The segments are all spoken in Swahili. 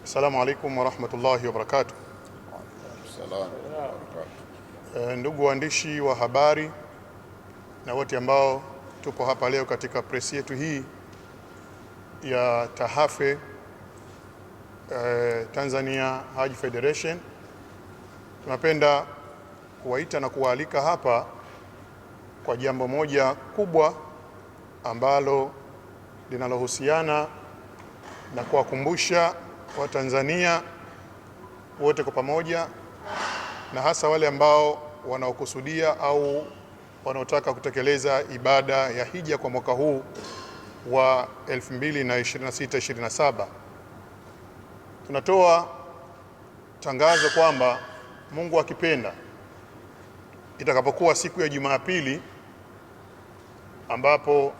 Assalamu alaikum wa rahmatullahi wa barakatuh. Ndugu waandishi wa habari na wote ambao tupo hapa leo katika press yetu hii ya Tahafe Tanzania Hajj Federation, tunapenda kuwaita na kuwaalika hapa kwa jambo moja kubwa ambalo linalohusiana na kuwakumbusha Watanzania wote kwa pamoja, na hasa wale ambao wanaokusudia au wanaotaka kutekeleza ibada ya hija kwa mwaka huu wa 2026-27. Tunatoa tangazo kwamba Mungu akipenda, itakapokuwa siku ya Jumapili, ambapo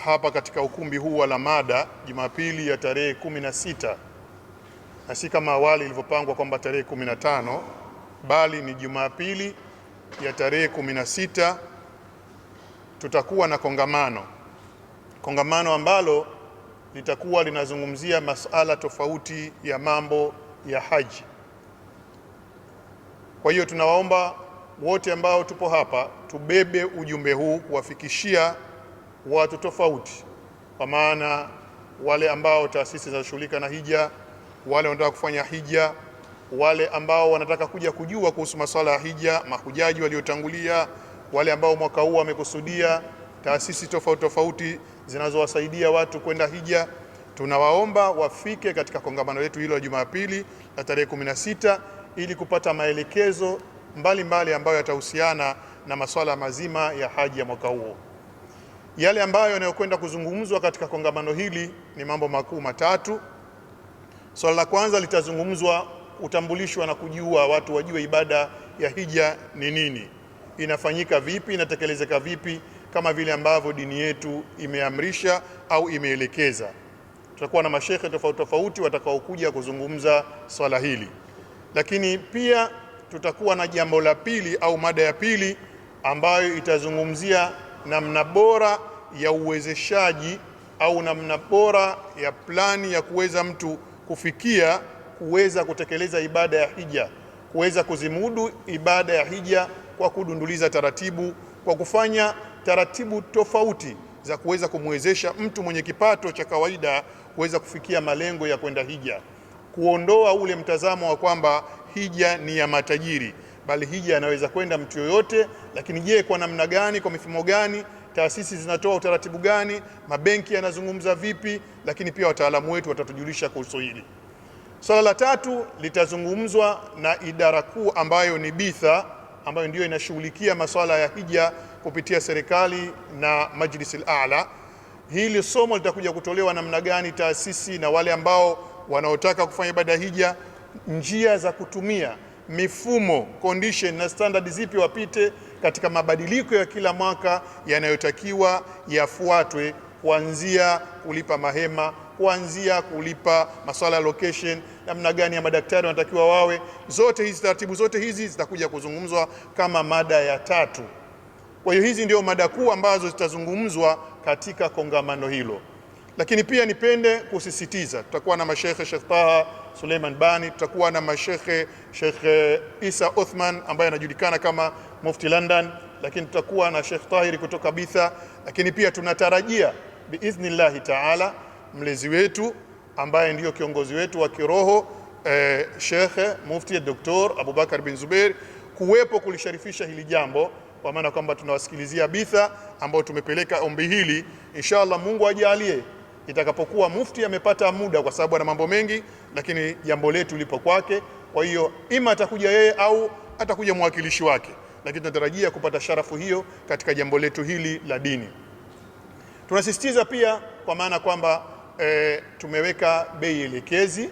hapa katika ukumbi huu wa Lamada, Jumapili ya tarehe 16, na si kama awali ilivyopangwa kwamba tarehe 15, bali ni Jumapili ya tarehe 16, tutakuwa na kongamano ambalo litakuwa linazungumzia masuala tofauti ya mambo ya haji. Kwa hiyo tunawaomba wote ambao tupo hapa tubebe ujumbe huu kuwafikishia watu tofauti, kwa maana wale ambao taasisi zinashughulika na hija, wale wanataka kufanya hija, wale ambao wanataka kuja kujua kuhusu masuala ya hija, mahujaji waliotangulia, wale ambao mwaka huu wamekusudia, taasisi tofauti zinazowasaidia watu kwenda hija. Tunawaomba wafike katika kongamano letu hilo la Jumapili la tarehe 16 ili kupata maelekezo mbalimbali ambayo yatahusiana na masuala mazima ya haji ya mwaka huo. Yale ambayo yanayokwenda kuzungumzwa katika kongamano hili ni mambo makuu matatu. Swala la kwanza litazungumzwa utambulishwa na kujua watu wajue ibada ya hija ni nini, inafanyika vipi, inatekelezeka vipi kama vile ambavyo dini yetu imeamrisha au imeelekeza. Tutakuwa na mashehe tofauti watakaokuja kuzungumza swala hili, lakini pia tutakuwa na jambo la pili au mada ya pili ambayo itazungumzia namna bora ya uwezeshaji au namna bora ya plani ya kuweza mtu kufikia kuweza kutekeleza ibada ya hija, kuweza kuzimudu ibada ya hija kwa kudunduliza taratibu, kwa kufanya taratibu tofauti za kuweza kumwezesha mtu mwenye kipato cha kawaida kuweza kufikia malengo ya kwenda hija, kuondoa ule mtazamo wa kwamba hija ni ya matajiri, bali hija anaweza kwenda mtu yoyote. Lakini je, kwa namna gani, kwa mifumo gani, taasisi zinatoa utaratibu gani, mabenki yanazungumza vipi? Lakini pia wataalamu wetu watatujulisha kuhusu hili. Swala la tatu litazungumzwa na idara kuu ambayo ni Bitha, ambayo ndio inashughulikia masuala ya hija kupitia serikali na Majlis al-A'la. Hili somo litakuja kutolewa namna gani taasisi na wale ambao wanaotaka kufanya ibada ya hija, njia za kutumia, mifumo, condition na standard zipi wapite katika mabadiliko ya kila mwaka yanayotakiwa yafuatwe, kuanzia kulipa mahema, kuanzia kulipa masuala ya location, namna gani ya madaktari wanatakiwa wawe. Zote hizi taratibu zote hizi zitakuja kuzungumzwa kama mada ya tatu. Kwa hiyo hizi ndio mada kuu ambazo zitazungumzwa katika kongamano hilo. Lakini pia nipende kusisitiza, tutakuwa na mashekhe Sheikh Taha Suleiman Bani, tutakuwa na mashekhe Sheikh Isa Uthman ambaye anajulikana kama Mufti London, lakini tutakuwa na Sheikh Tahiri kutoka Bitha. Lakini pia tunatarajia biidhnillahi taala mlezi wetu ambaye ndiyo kiongozi wetu wa kiroho Sheikh Mufti Dr. Abubakar bin Zubair kuwepo kulisharifisha hili jambo, kwa maana kwamba tunawasikilizia Bitha ambao tumepeleka ombi hili. Inshallah Mungu ajalie itakapokuwa mufti amepata muda, kwa sababu ana mambo mengi, lakini jambo letu lipo kwake. Kwa hiyo ima atakuja yeye au atakuja mwakilishi wake, lakini tunatarajia kupata sharafu hiyo katika jambo letu hili la dini. Tunasisitiza pia kwa maana kwamba tumeweka bei elekezi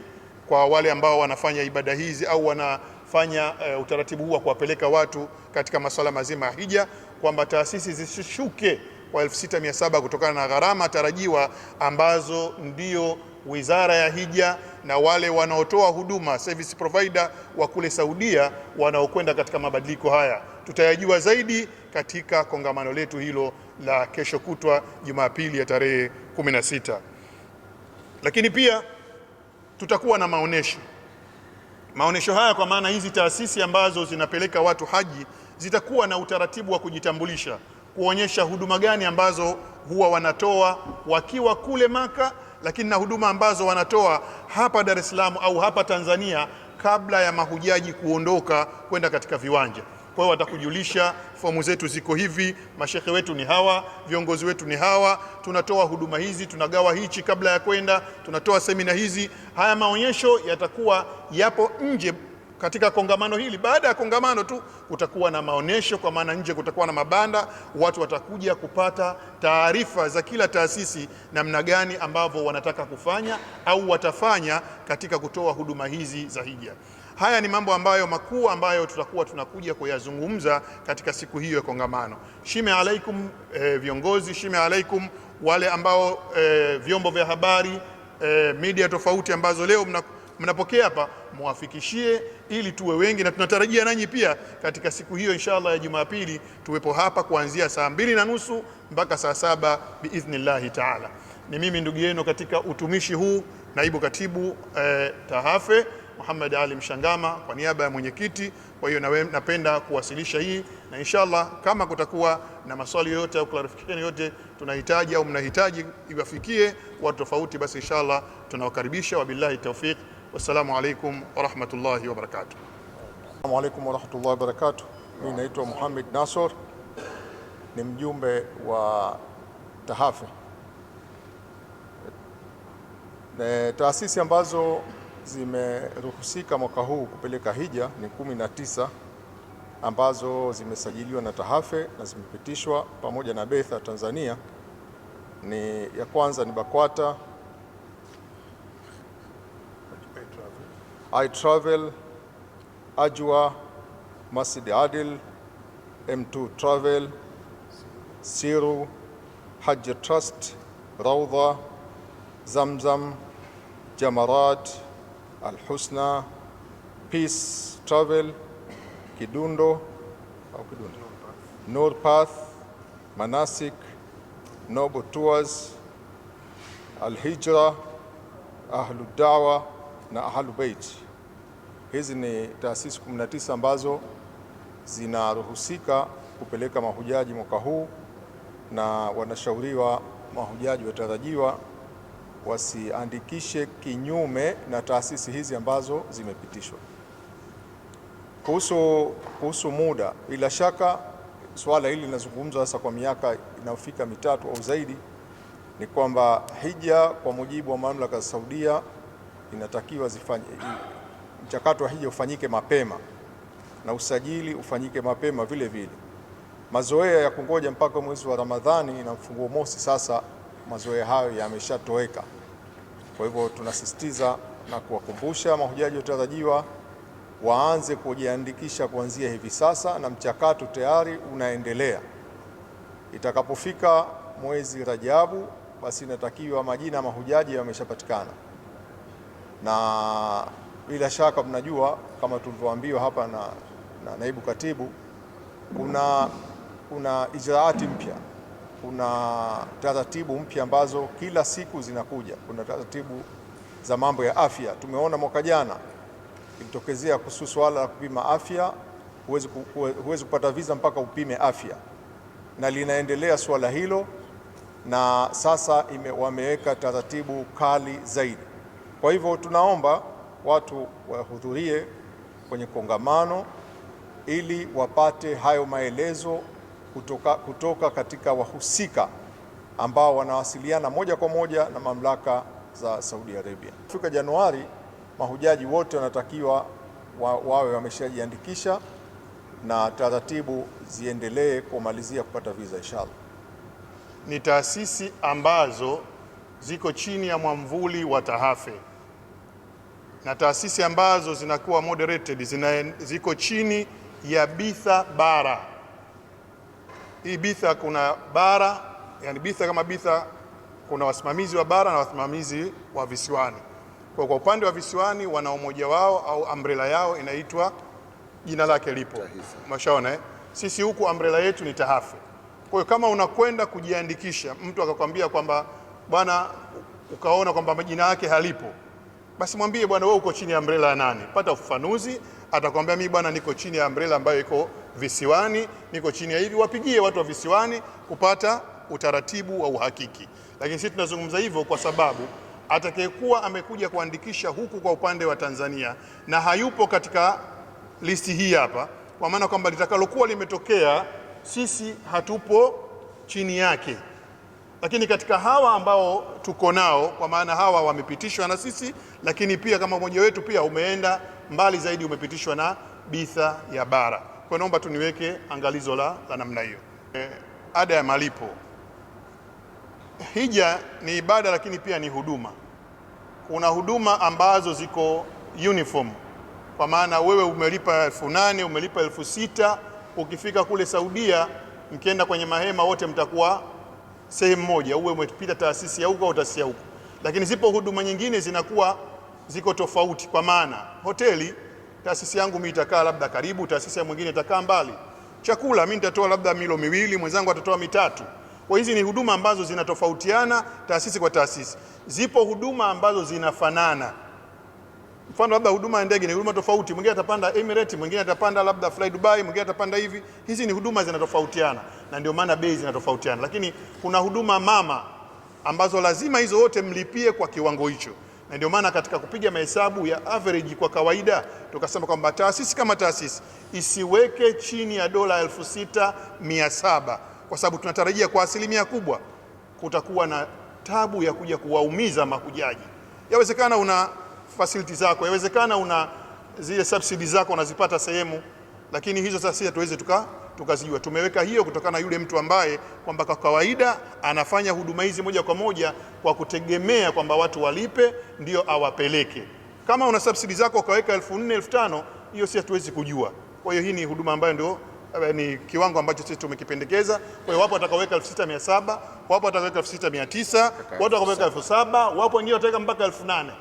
kwa wale ambao wanafanya ibada hizi au wanafanya utaratibu huu wa kuwapeleka watu katika masuala mazima ya hija, kwamba taasisi zisishuke kwa 6700 kutokana na gharama tarajiwa ambazo ndio Wizara ya Hija na wale wanaotoa huduma service provider wa kule Saudia wanaokwenda katika mabadiliko haya. Tutayajua zaidi katika kongamano letu hilo la kesho kutwa Jumapili ya tarehe 16. Lakini pia tutakuwa na maonesho. Maonesho haya kwa maana hizi taasisi ambazo zinapeleka watu haji zitakuwa na utaratibu wa kujitambulisha, kuonyesha huduma gani ambazo huwa wanatoa wakiwa kule Maka, lakini na huduma ambazo wanatoa hapa Dar es Salaam au hapa Tanzania kabla ya mahujaji kuondoka kwenda katika viwanja. Kwa hiyo watakujulisha, fomu zetu ziko hivi, mashekhe wetu ni hawa, viongozi wetu ni hawa, tunatoa huduma hizi, tunagawa hichi kabla ya kwenda, tunatoa semina hizi. Haya maonyesho yatakuwa yapo nje katika kongamano hili. Baada ya kongamano tu kutakuwa na maonesho, kwa maana nje kutakuwa na mabanda, watu watakuja kupata taarifa za kila taasisi namna gani ambavyo wanataka kufanya au watafanya katika kutoa huduma hizi za hija. Haya ni mambo ambayo makuu ambayo tutakuwa tunakuja kuyazungumza katika siku hiyo ya kongamano. Shime alaikum viongozi, shime alaikum wale ambao vyombo vya habari, media tofauti ambazo leo mnapokea hapa, muwafikishie ili tuwe wengi, na tunatarajia nanyi pia katika siku hiyo inshallah ya Jumapili tuwepo hapa kuanzia saa 2:30 mpaka saa 7 biidhnillahi taala. Ni mimi ndugu yenu katika utumishi huu, naibu katibu Tahafe Muhammad Ali Mshangama kwa niaba ya mwenyekiti. Kwa hiyo napenda kuwasilisha hii, na inshallah kama kutakuwa na maswali yote au clarification yote tunahitaji au mnahitaji iwafikie watu tofauti, basi inshallah tunawakaribisha. Wabillahi tawfiq, wassalamu alaikum wa rahmatullahi wa barakatuh. Assalamu alaikum wa rahmatullahi wa barakatuh. Mimi naitwa Muhammad Nasor, ni mjumbe wa Tahafe. Taasisi ambazo zimeruhusika mwaka huu kupeleka hija ni 19 ambazo zimesajiliwa na Tahafe na zimepitishwa pamoja na Betha Tanzania. Ni ya kwanza ni Bakwata, iTravel, Ajwa, Masjid Adil, M2 Travel, Siru, Hajj Trust, Raudha, Zamzam, Jamarat, Al-Husna, Peace Travel, Kidundo, Nur Path, Manasik, Noble Tours, Al-Hijra, Ahlu Dawa na Ahlu Bait. Hizi ni taasisi 19 ambazo zinaruhusika kupeleka mahujaji mwaka huu, na wanashauriwa mahujaji watarajiwa wasiandikishe kinyume na taasisi hizi ambazo zimepitishwa. Kuhusu muda, bila shaka swala hili linazungumzwa sasa kwa miaka inayofika 3 au zaidi, ni kwamba hija kwa mujibu wa mamlaka za Saudia inatakiwa mchakato wa hija ufanyike mapema na usajili ufanyike mapema vile vile. Mazoea ya kungoja mpaka mwezi wa Ramadhani na mfunguo mosi, sasa mazoea hayo yameshatoweka. Kwa hivyo tunasisitiza na kuwakumbusha mahujaji watarajiwa waanze kujiandikisha kuanzia hivi sasa, na mchakato tayari unaendelea. Itakapofika mwezi Rajabu, basi inatakiwa majina ya mahujaji yameshapatikana, na bila shaka mnajua kama tulivyoambiwa hapa na naibu katibu, kuna ijraati mpya, kuna taratibu mpya ambazo kila siku zinakuja. Kuna taratibu za mambo ya afya. Tumeona mwaka jana ilitokezea kuhusu swala la kupima afya, huwezi kupata visa mpaka upime afya, na linaendelea swala hilo, na sasa wameweka taratibu kali zaidi. Kwa hivyo tunaomba watu wahudhurie kwenye kongamano ili wapate hayo maelezo kutoka katika wahusika ambao wanawasiliana moja kwa moja na mamlaka za Saudi Arabia. Kufika Januari, mahujaji wote wanatakiwa wawe wameshajiandikisha na taratibu ziendelee kumalizia kupata visa inshallah. Ni taasisi ambazo ziko chini ya mwamvuli wa Tahafe, na taasisi ambazo zinakuwa moderated ziko chini ya Bitha bara. Hii Bitha kuna bara, yani Bitha kama Bitha kuna wasimamizi wa bara na wasimamizi wa visiwani. Kwa upande wa visiwani wana umoja wao au umbrella yao inaitwa, jina lake lipo. Mashaona sisi huku umbrella yetu ni Tahafe. Kwa hiyo kama unakwenda kujiandikisha, mtu akakwambia kwamba bwana, ukaona kwamba majina yake halipo, basi mwambie bwana, wewe uko chini ya umbrella ya nani? Pata ufafanuzi, atakwambia mimi bwana niko chini ya umbrella ambayo iko visiwani, niko chini ya hivi. Wapigie watu wa visiwani kupata utaratibu wa uhakiki. Lakini sisi tunazungumza hivyo kwa sababu atakayekuwa amekuja kuandikisha huku kwa upande wa Tanzania na hayupo katika listi hii hapa, kwa maana kwamba litakalokuwa limetokea sisi hatupo chini yake. Lakini katika hawa ambao tuko nao, kwa maana hawa wamepitishwa na sisi, lakini pia kama mmoja wetu pia umeenda mbali zaidi, umepitishwa na Bitha ya Bara. Kwa naomba tuniweke angalizo la namna hiyo. Ada ya malipo. Hija ni ibada lakini pia ni huduma. Kuna huduma ambazo ziko uniform, kwa maana wewe umelipa 8,000, umelipa 6,000, ukifika kule Saudia mkienda kwenye mahema wote mtakuwa sehemu moja, uwe umepita taasisi ya huko au taasisi ya huko. Lakini zipo huduma nyingine zinakuwa ziko tofauti, kwa maana hoteli, taasisi yangu mimi itakaa labda karibu, taasisi ya mwingine itakaa mbali. Chakula mimi nitatoa labda milo 2, mwenzangu atatoa 3. Kwa hizi ni huduma ambazo zinatofautiana taasisi kwa taasisi. Zipo huduma ambazo zinafanana. Mfano labda huduma ya ndege ni huduma tofauti, mwingine atapanda Emirates, mwingine atapanda labda Fly Dubai, mwingine atapanda hivi. Hizi ni huduma zinatofautiana na ndio maana bei zinatofautiana. Lakini kuna huduma mama ambazo lazima hizo wote mlipie kwa kiwango hicho. Na ndio maana katika kupiga mahesabu ya average kwa kawaida tukasema kwamba taasisi kama taasisi isiweke chini ya dola 6,700, kwa sababu tunatarajia kwa asilimia kubwa kutakuwa na tabu ya kuja kuwaumiza mahujaji. Yawezekana una facility zako, yawezekana una zile subsidy zako unazipata sehemu, lakini hizo sasa hatuwezi tukazijua. Tumeweka hiyo kutokana na yule mtu ambaye kwamba kwa kawaida anafanya huduma hizi moja kwa moja kwa kutegemea kwamba watu walipe ndio awapeleke. Kama una subsidy zako ukaweka 4,000, 5,000, hiyo si hatuwezi kujua. Kwa hiyo hii ni huduma ambayo ndio ni kiwango ambacho sisi tumekipendekeza. Kwa hiyo wapo watakaweka 6,700, wapo watakaweka 6,900, wapo watakaweka 7,000, wapo wengine wataweka mpaka 8,000.